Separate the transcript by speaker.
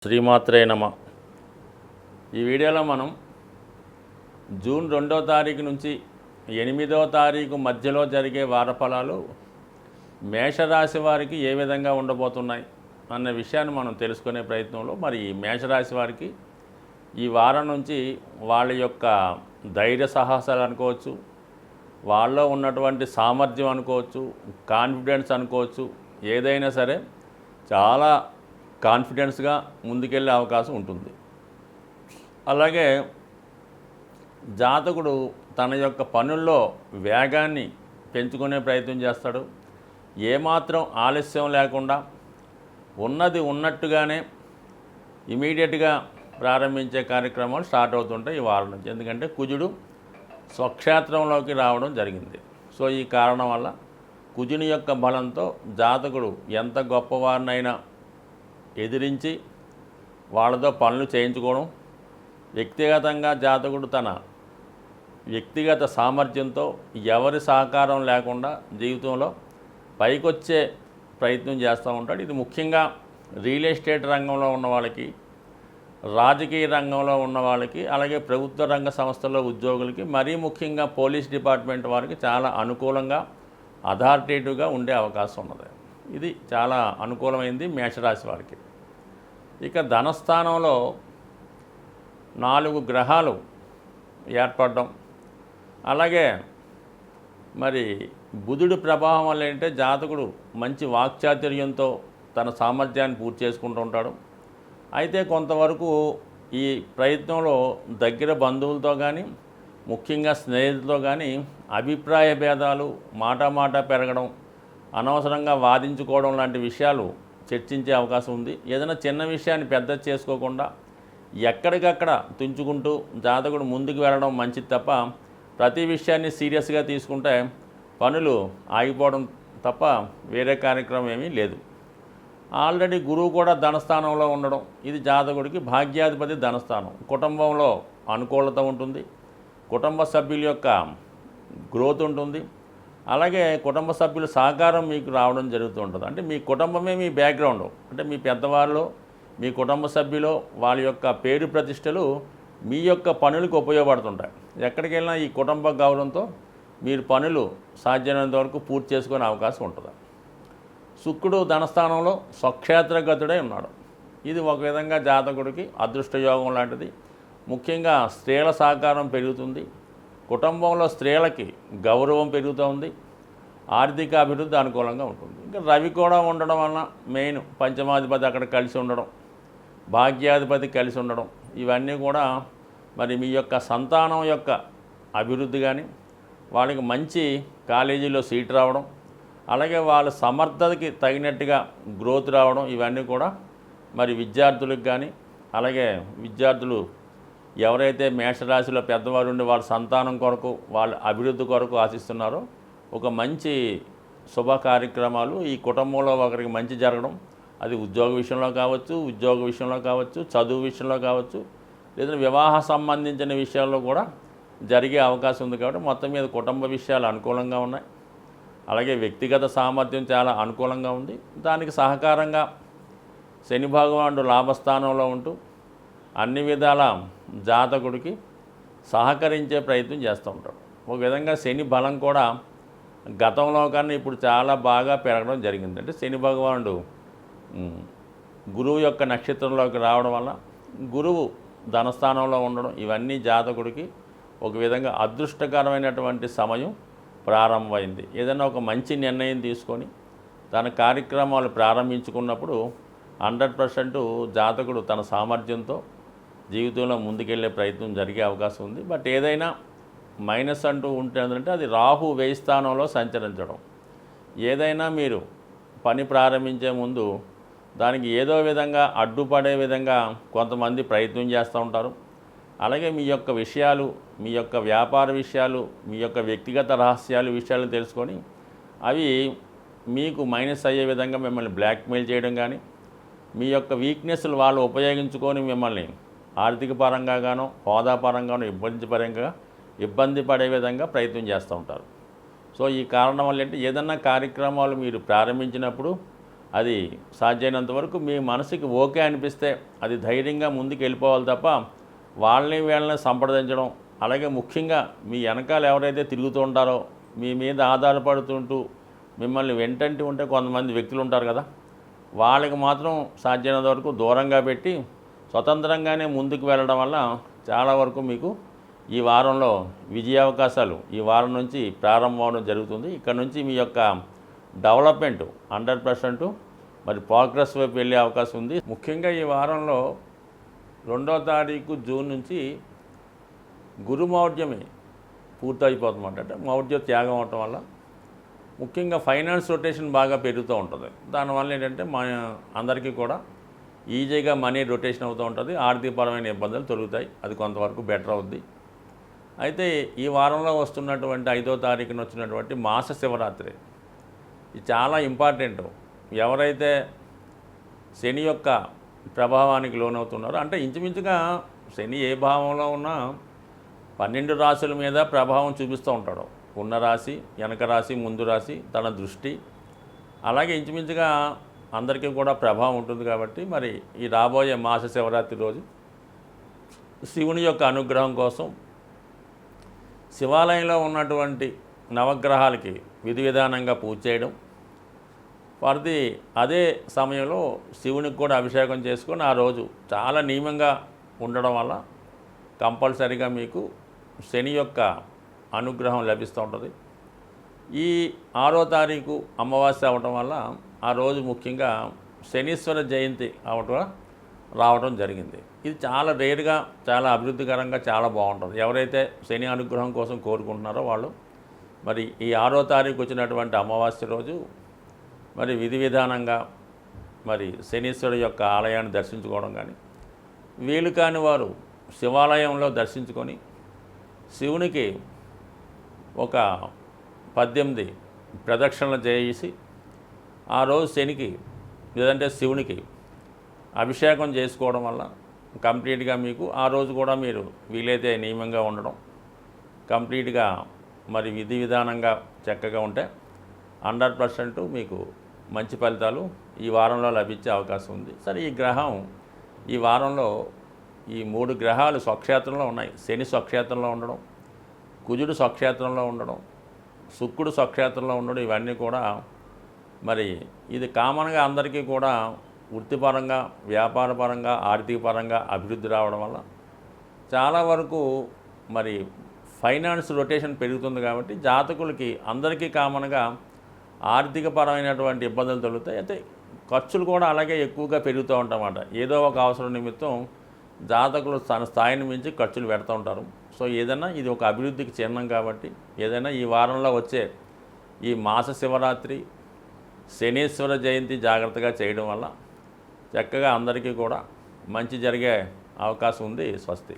Speaker 1: శ్రీమాత్రే నమ. ఈ వీడియోలో మనం జూన్ 2వ తారీఖు నుంచి 8వ తారీఖు మధ్యలో జరిగే వారఫలాలు మేషరాశి వారికి ఏ విధంగా ఉండబోతున్నాయి అన్న విషయాన్ని మనం తెలుసుకునే ప్రయత్నంలో మరి ఈ మేషరాశి వారికి ఈ వారం నుంచి వాళ్ళ యొక్క ధైర్య సాహసాలు అనుకోవచ్చు, వాళ్ళలో ఉన్నటువంటి సామర్థ్యం అనుకోవచ్చు, కాన్ఫిడెన్స్ అనుకోవచ్చు, ఏదైనా సరే చాలా కాన్ఫిడెన్స్గా ముందుకెళ్ళే అవకాశం ఉంటుంది. అలాగే జాతకుడు తన యొక్క పనుల్లో వేగాన్ని పెంచుకునే ప్రయత్నం చేస్తాడు. ఏమాత్రం ఆలస్యం లేకుండా ఉన్నది ఉన్నట్టుగానే ఇమీడియట్గా ప్రారంభించే కార్యక్రమాలు స్టార్ట్ అవుతుంటాయి ఈ వారం నుంచి. ఎందుకంటే కుజుడు స్వక్షేత్రంలోకి రావడం జరిగింది. సో ఈ కారణం వల్ల కుజుని యొక్క బలంతో జాతకుడు ఎంత గొప్పవారినైనా ఎదిరించి వాళ్ళతో పనులు చేయించుకోవడం, వ్యక్తిగతంగా జాతకుడు తన వ్యక్తిగత సామర్థ్యంతో ఎవరి సహకారం లేకుండా జీవితంలో పైకొచ్చే ప్రయత్నం చేస్తూ ఉంటాడు. ఇది ముఖ్యంగా రియల్ ఎస్టేట్ రంగంలో ఉన్న వాళ్ళకి, రాజకీయ రంగంలో ఉన్న వాళ్ళకి, అలాగే ప్రభుత్వ రంగ సంస్థల్లో ఉద్యోగులకి, మరీ ముఖ్యంగా పోలీస్ డిపార్ట్మెంట్ వారికి చాలా అనుకూలంగా అథారిటేటివ్గా ఉండే అవకాశం ఉన్నది. ఇది చాలా అనుకూలమైంది మేషరాశి వారికి. ఇక ధనస్థానంలో 4 గ్రహాలు ఏర్పడడం, అలాగే మరి బుధుడి ప్రభావం వల్ల ఏంటంటే జాతకుడు మంచి వాక్చాతుర్యంతో తన సామర్థ్యాన్ని పూర్తి చేసుకుంటూ ఉంటాడు. అయితే కొంతవరకు ఈ ప్రయత్నంలో దగ్గర బంధువులతో కానీ, ముఖ్యంగా స్నేహితులతో కానీ అభిప్రాయ భేదాలు, మాట పెరగడం, అనవసరంగా వాదించుకోవడం లాంటి విషయాలు చర్చించే అవకాశం ఉంది. ఏదైనా చిన్న విషయాన్ని పెద్ద చేసుకోకుండా ఎక్కడికక్కడ తుంచుకుంటూ జాతకుడు ముందుకు వెళ్ళడం మంచిది తప్ప ప్రతి విషయాన్ని సీరియస్గా తీసుకుంటే పనులు ఆగిపోవడం తప్ప వేరే కార్యక్రమం ఏమీ లేదు. ఆల్రెడీ గురువు కూడా ధనస్థానంలో ఉండడం, ఇది జాతకుడికి భాగ్యాధిపతి ధనస్థానం. కుటుంబంలో అనుకూలత ఉంటుంది, కుటుంబ సభ్యుల యొక్క గ్రోత్ ఉంటుంది, అలాగే కుటుంబ సభ్యుల సహకారం మీకు రావడం జరుగుతూ ఉంటుంది. అంటే మీ కుటుంబమే మీ బ్యాక్గ్రౌండ్, అంటే మీ పెద్దవాళ్ళు, మీ కుటుంబ సభ్యులు, వాళ్ళ యొక్క పేరు ప్రతిష్టలు మీ యొక్క పనులకు ఉపయోగపడుతుంటాయి. ఎక్కడికి వెళ్ళినా ఈ కుటుంబ గౌరవంతో మీరు పనులు సాధ్యమైనంత వరకు పూర్తి చేసుకునే అవకాశం ఉంటుంది. శుక్రుడు ధనస్థానంలో స్వక్షేత్రగతుడై ఉన్నాడు. ఇది ఒక విధంగా జాతకుడికి అదృష్టయోగం లాంటిది. ముఖ్యంగా స్త్రీల సహకారం పెరుగుతుంది, కుటుంబంలో స్త్రీలకి గౌరవం పెరుగుతుంది, ఆర్థిక అభివృద్ధి అనుకూలంగా ఉంటుంది. ఇంకా రవి కూడా ఉండడం వలన మెయిన్ పంచమాధిపతి అక్కడ కలిసి ఉండడం, భాగ్యాధిపతి కలిసి ఉండడం, ఇవన్నీ కూడా మరి మీ యొక్క సంతానం యొక్క అభివృద్ధి కానీ, వాళ్ళకి మంచి కాలేజీలో సీట్ రావడం, అలాగే వాళ్ళ సమర్థతకి తగినట్టుగా గ్రోత్ రావడం, ఇవన్నీ కూడా మరి విద్యార్థులకు కానీ, అలాగే విద్యార్థులు ఎవరైతే మేషరాశిలో పెద్దవారు ఉండి వాళ్ళ సంతానం కొరకు, వాళ్ళ అభివృద్ధి కొరకు ఆశిస్తున్నారో ఒక మంచి శుభ కార్యక్రమాలు ఈ కుటుంబంలో ఒకరికి మంచి జరగడం, అది ఉద్యోగ విషయంలో కావచ్చు, చదువు విషయంలో కావచ్చు, లేదా వివాహ సంబంధించిన విషయాల్లో కూడా జరిగే అవకాశం ఉంది. కాబట్టి మొత్తం మీద కుటుంబ విషయాలు అనుకూలంగా ఉన్నాయి, అలాగే వ్యక్తిగత సామర్థ్యం చాలా అనుకూలంగా ఉంది. దానికి సహకారంగా శని భగవానుడు లాభస్థానంలో ఉంటూ అన్ని విధాల జాతకుడికి సహకరించే ప్రయత్నం చేస్తూ ఉంటాడు. ఒక విధంగా శని బలం కూడా గతంలో కన్నా ఇప్పుడు చాలా బాగా పెరగడం జరిగింది. అంటే శని భగవానుడు గురువు యొక్క నక్షత్రంలోకి రావడం వల్ల, గురువు ధనస్థానంలో ఉండడం, ఇవన్నీ జాతకుడికి ఒక విధంగా అదృష్టకరమైనటువంటి సమయం ప్రారంభమైంది. ఏదైనా ఒక మంచి నిర్ణయం తీసుకొని తన కార్యక్రమాలు ప్రారంభించుకున్నప్పుడు 100% జాతకుడు తన సామర్థ్యంతో జీవితంలో ముందుకెళ్లే ప్రయత్నం జరిగే అవకాశం ఉంది. బట్ ఏదైనా మైనస్ అంటూ ఉంటుందంటే అది రాహు వ్యయ స్థానంలో సంచరించడం. ఏదైనా మీరు పని ప్రారంభించే ముందు దానికి ఏదో విధంగా అడ్డుపడే విధంగా కొంతమంది ప్రయత్నం చేస్తూ ఉంటారు. అలాగే మీ యొక్క విషయాలు, మీ యొక్క వ్యాపార విషయాలు, మీ యొక్క వ్యక్తిగత విషయాలు తెలుసుకొని అవి మీకు మైనస్ అయ్యే విధంగా మిమ్మల్ని బ్లాక్మెయిల్ చేయడం కానీ, మీ యొక్క వీక్నెస్లు వాళ్ళు ఉపయోగించుకొని మిమ్మల్ని ఆర్థిక పరంగా గానో, హోదా పరంగానో ఇబ్బంది పడే విధంగా ప్రయత్నం చేస్తూ ఉంటారు. సో ఈ కారణం వల్ల అంటే ఏదన్నా కార్యక్రమాలు మీరు ప్రారంభించినప్పుడు అది సాధ్యమైనంత వరకు మీ మనసుకి ఓకే అనిపిస్తే అది ధైర్యంగా ముందుకు వెళ్ళిపోవాలి తప్ప వాళ్ళని వీళ్ళని సంప్రదించడం, అలాగే ముఖ్యంగా మీ వెనకాల ఎవరైతే తిరుగుతూ ఉంటారో మీ మీద ఆధారపడుతుంటూ మిమ్మల్ని వెంటంటి ఉంటే కొంతమంది వ్యక్తులు ఉంటారు కదా, వాళ్ళకి మాత్రం సాధ్యమైనంత వరకు దూరంగా పెట్టి స్వతంత్రంగానే ముందుకు వెళ్ళడం వల్ల చాలా వరకు మీకు ఈ వారంలో విజయావకాశాలు ఈ వారం నుంచి ప్రారంభం అవడం జరుగుతుంది. ఇక్కడ నుంచి మీ యొక్క డెవలప్మెంట్ 100% మరి ప్రోగ్రెస్ వైపు వెళ్ళే అవకాశం ఉంది. ముఖ్యంగా ఈ వారంలో 2వ తారీఖు జూన్ నుంచి గురు మౌఢ్యమే పూర్తయిపోతుందన్నమాట. అంటే మౌఢ్య త్యాగం అవటం వల్ల ముఖ్యంగా ఫైనాన్స్ రొటేషన్ బాగా పెరుగుతూ ఉంటుంది. దానివల్ల ఏంటంటే మా అందరికీ కూడా ఈజీగా మనీ రొటేషన్ అవుతూ ఉంటుంది, ఆర్థికపరమైన ఇబ్బందులు తొలుగుతాయి, అది కొంతవరకు బెటర్ అవుద్ది. అయితే ఈ వారంలో వస్తున్నటువంటి 5వ తారీఖున వచ్చినటువంటి మాస శివరాత్రి ఇది చాలా ఇంపార్టెంట్. ఎవరైతే శని యొక్క ప్రభావానికి లోనవుతున్నారో, అంటే ఇంచుమించుగా శని ఏ భావంలో ఉన్నా 12 రాశుల మీద ప్రభావం చూపిస్తూ ఉంటాడు. ఉన్న రాశి, వెనక రాశి, ముందు రాశి, తన దృష్టి, అలాగే ఇంచుమించుగా అందరికీ కూడా ప్రభావం ఉంటుంది. కాబట్టి మరి ఈ రాబోయే మాస శివరాత్రి రోజు శివుని యొక్క అనుగ్రహం కోసం శివాలయంలో ఉన్నటువంటి నవగ్రహాలకి విధి విధానంగా పూజ చేయడం, వారిది అదే సమయంలో శివునికి కూడా అభిషేకం చేసుకొని ఆ రోజు చాలా నియమంగా ఉండడం వల్ల కంపల్సరీగా మీకు శని యొక్క అనుగ్రహం లభిస్తూ ఉంటుంది. ఈ 6వ తారీఖు అమావాస్య అవటం వల్ల ఆ రోజు ముఖ్యంగా శనీశ్వర జయంతి రావడం జరిగింది. ఇది చాలా రేరుగా, చాలా అభివృద్ధికరంగా, చాలా బాగుంటుంది. ఎవరైతే శని అనుగ్రహం కోసం కోరుకుంటున్నారో వాళ్ళు మరి ఈ 6వ తారీఖు వచ్చినటువంటి అమావాస్య రోజు మరి విధి విధానంగా మరి శనీశ్వరుడు యొక్క ఆలయాన్ని దర్శించుకోవడం కానీ, వీలు కాని వారు శివాలయంలో దర్శించుకొని శివునికి ఒక 18 ప్రదక్షిణలు చేసి ఆ రోజు శనికి లేదంటే శివునికి అభిషేకం చేసుకోవడం వల్ల కంప్లీట్గా మీకు ఆ రోజు కూడా మీరు వీలైతే నియమంగా ఉండడం, కంప్లీట్గా మరి విధి విధానంగా చక్కగా ఉంటే 100% మీకు మంచి ఫలితాలు ఈ వారంలో లభించే అవకాశం ఉంది. సరే, ఈ గ్రహం ఈ వారంలో ఈ 3 గ్రహాలు స్వక్షేత్రంలో ఉన్నాయి. శని స్వక్షేత్రంలో ఉండడం, కుజుడు స్వక్షేత్రంలో ఉండడం, శుక్రుడు స్వక్షేత్రంలో ఉండడం, ఇవన్నీ కూడా మరి ఇది కామన్గా అందరికీ కూడా వృత్తిపరంగా, వ్యాపారపరంగా, ఆర్థికపరంగా అభివృద్ధి రావడం వల్ల చాలా వరకు మరి ఫైనాన్స్ రొటేషన్ పెరుగుతుంది. కాబట్టి జాతకులకి అందరికీ కామన్గా ఆర్థికపరమైనటువంటి ఇబ్బందులు తొలుగుతాయి. అయితే ఖర్చులు కూడా అలాగే ఎక్కువగా పెరుగుతూ ఉంటాయన్నమాట. ఏదో ఒక అవసరం నిమిత్తం జాతకులు తన స్థాయిని మించి ఖర్చులు పెడుతూ ఉంటారు. సో ఏదైనా ఇది ఒక అభివృద్ధికి చిహ్నం. కాబట్టి ఏదైనా ఈ వారంలో వచ్చే ఈ మాస శివరాత్రి, శనీశ్వర జయంతి జాగ్రత్తగా చేయడం వల్ల చక్కగా అందరికీ కూడా మంచి జరిగే అవకాశం ఉంది. స్వస్తి.